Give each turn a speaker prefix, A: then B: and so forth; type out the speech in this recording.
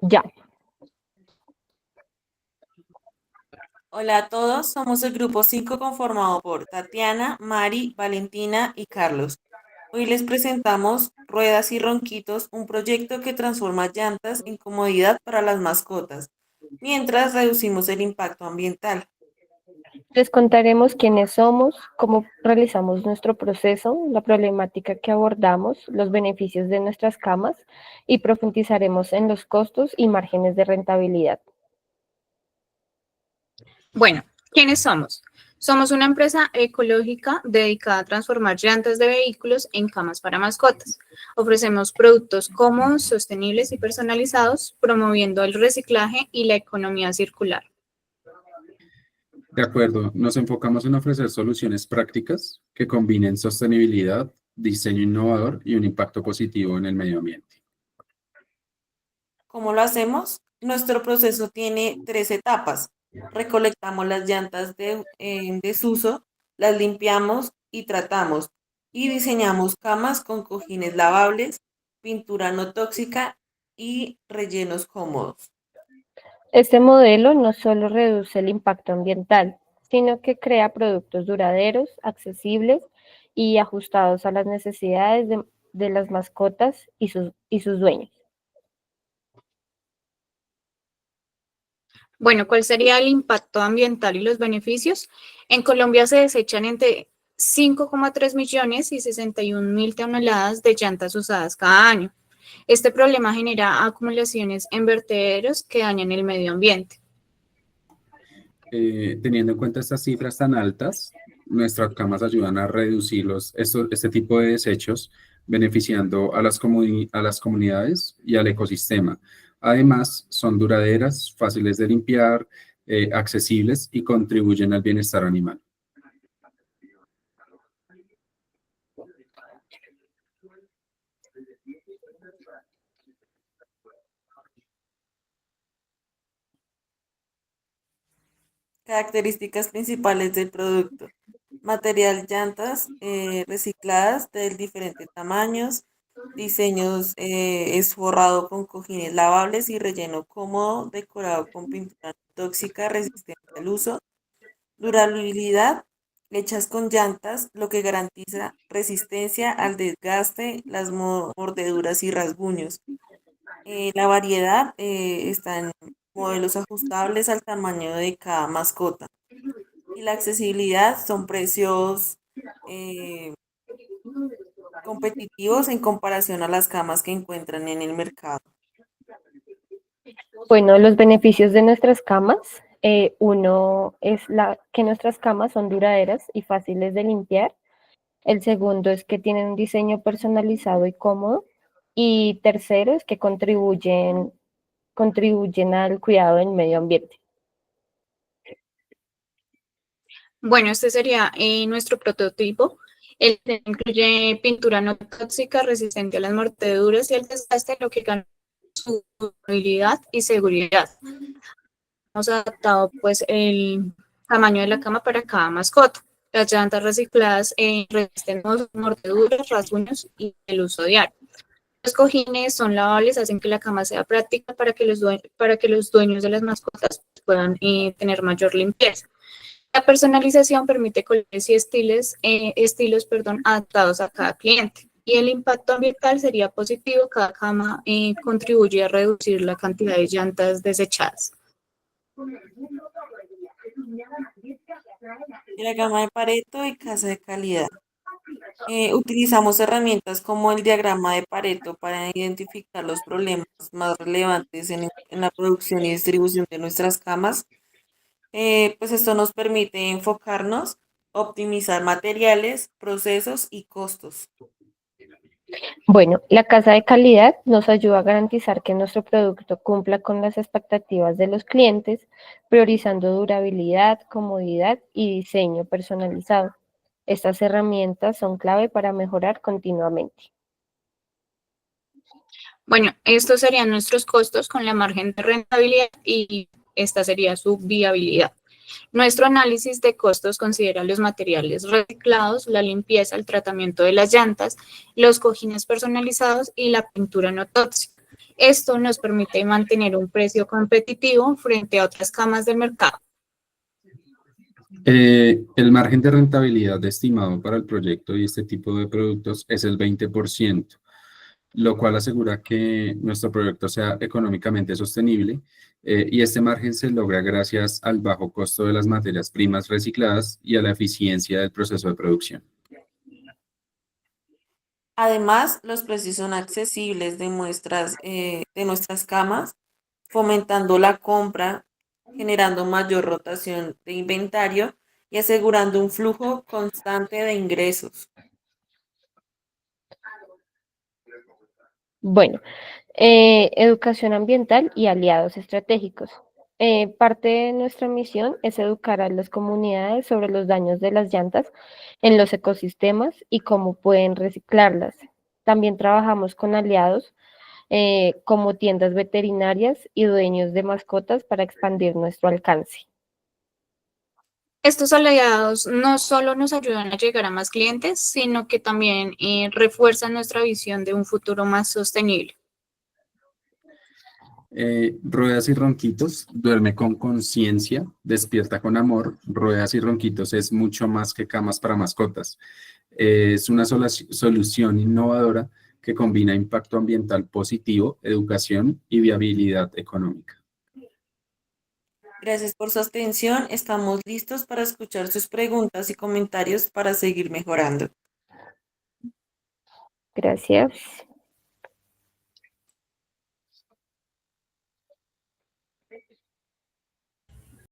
A: Ya.
B: Hola a todos, somos el grupo 5 conformado por Tatiana, Mari, Valentina y Carlos. Hoy les presentamos Ruedas y Ronquitos, un proyecto que transforma llantas en comodidad para las mascotas, mientras reducimos el impacto ambiental.
A: Les contaremos quiénes somos, cómo realizamos nuestro proceso, la problemática que abordamos, los beneficios de nuestras camas y profundizaremos en los costos y márgenes de rentabilidad.
C: Bueno, ¿quiénes somos? Somos una empresa ecológica dedicada a transformar llantas de vehículos en camas para mascotas. Ofrecemos productos cómodos, sostenibles y personalizados, promoviendo el reciclaje y la economía circular.
D: De acuerdo, nos enfocamos en ofrecer soluciones prácticas que combinen sostenibilidad, diseño innovador y un impacto positivo en el medio ambiente.
B: ¿Cómo lo hacemos? Nuestro proceso tiene tres etapas. Recolectamos las llantas en desuso, las limpiamos y tratamos, y diseñamos camas con cojines lavables, pintura no tóxica y rellenos cómodos.
A: Este modelo no solo reduce el impacto ambiental, sino que crea productos duraderos, accesibles y ajustados a las necesidades de las mascotas y sus dueños.
C: Bueno, ¿cuál sería el impacto ambiental y los beneficios? En Colombia se desechan entre 5,3 millones y 61.000 toneladas de llantas usadas cada año. Este problema genera acumulaciones en vertederos que dañan el medio ambiente.
D: Teniendo en cuenta estas cifras tan altas, nuestras camas ayudan a reducir este tipo de desechos, beneficiando a a las comunidades y al ecosistema. Además, son duraderas, fáciles de limpiar, accesibles y contribuyen al bienestar animal.
B: Características principales del producto. Material llantas recicladas de diferentes tamaños. Diseños es forrado con cojines lavables y relleno cómodo, decorado con pintura tóxica resistente al uso. Durabilidad, hechas con llantas, lo que garantiza resistencia al desgaste, las mordeduras y rasguños. La variedad está en modelos ajustables al tamaño de cada mascota. Y la accesibilidad son precios eh, competitivos en comparación a las camas que encuentran en el mercado.
A: Bueno, los beneficios de nuestras camas. Uno es que nuestras camas son duraderas y fáciles de limpiar. El segundo es que tienen un diseño personalizado y cómodo. Y tercero es que contribuyen al cuidado del medio ambiente.
C: Bueno, este sería nuestro prototipo. El que incluye pintura no tóxica, resistente a las mordeduras y al desgaste, lo que gana su durabilidad y seguridad. Hemos adaptado pues el tamaño de la cama para cada mascota. Las llantas recicladas resisten mordeduras, rasguños y el uso diario. Los cojines son lavables, hacen que la cama sea práctica para que los dueños de las mascotas puedan tener mayor limpieza. La personalización permite colores y estilos adaptados a cada cliente. Y el impacto ambiental sería positivo. Cada cama contribuye a reducir la cantidad de llantas desechadas.
B: Diagrama de Pareto y casa de calidad. Utilizamos herramientas como el diagrama de Pareto para identificar los problemas más relevantes en la producción y distribución de nuestras camas. Pues esto nos permite enfocarnos, optimizar materiales, procesos y costos.
A: Bueno, la casa de calidad nos ayuda a garantizar que nuestro producto cumpla con las expectativas de los clientes, priorizando durabilidad, comodidad y diseño personalizado. Estas herramientas son clave para mejorar continuamente.
C: Bueno, estos serían nuestros costos con la margen de rentabilidad y esta sería su viabilidad. Nuestro análisis de costos considera los materiales reciclados, la limpieza, el tratamiento de las llantas, los cojines personalizados y la pintura no tóxica. Esto nos permite mantener un precio competitivo frente a otras camas del mercado.
D: El margen de rentabilidad estimado para el proyecto y este tipo de productos es el 20%, lo cual asegura que nuestro proyecto sea económicamente sostenible, y este margen se logra gracias al bajo costo de las materias primas recicladas y a la eficiencia del proceso de producción.
B: Además, los precios son accesibles de nuestras camas, fomentando la compra, generando mayor rotación de inventario y asegurando un flujo constante de ingresos.
A: Bueno, educación ambiental y aliados estratégicos. Parte de nuestra misión es educar a las comunidades sobre los daños de las llantas en los ecosistemas y cómo pueden reciclarlas. También trabajamos con aliados como tiendas veterinarias y dueños de mascotas para expandir nuestro alcance.
C: Estos aliados no solo nos ayudan a llegar a más clientes, sino que también refuerzan nuestra visión de un futuro más sostenible.
D: Ruedas y Ronquitos duerme con conciencia, despierta con amor. Ruedas y Ronquitos es mucho más que camas para mascotas. Es una solución innovadora que combina impacto ambiental positivo, educación y viabilidad económica.
B: Gracias por su atención. Estamos listos para escuchar sus preguntas y comentarios para seguir mejorando.
A: Gracias.